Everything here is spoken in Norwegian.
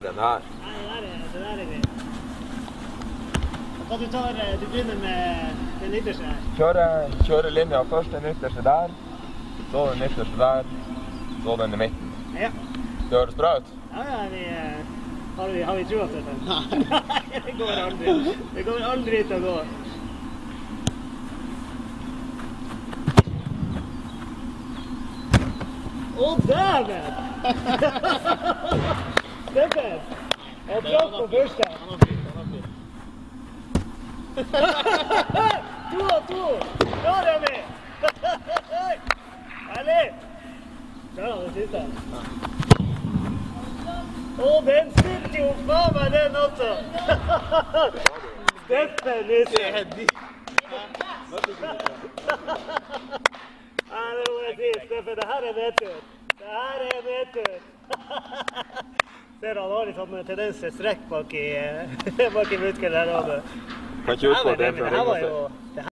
den her. Nei, det der er greit. Hva du begynner med den ytterste her? Kjører linja først den ytterste der, så den ytterste der, så den i midten. Ja. Det høres bra ut? Har vi troet til det? Nei, det går aldri. Det går aldri til å gå. Å, dæven! Steffen! Jeg traff på første. Han har fint. 2 av 2! Bra, Remi! Herlig! Kjør han det siste. Å, den sitter jo faen meg den også! Steffen Nisse! Nei, det må jeg si, Steffen, det her er nedtur. Det her er nedtur. Ser han har litt sånn tendens til strekk bak i muskelen her. Kan ikke utfordre den fra ringen.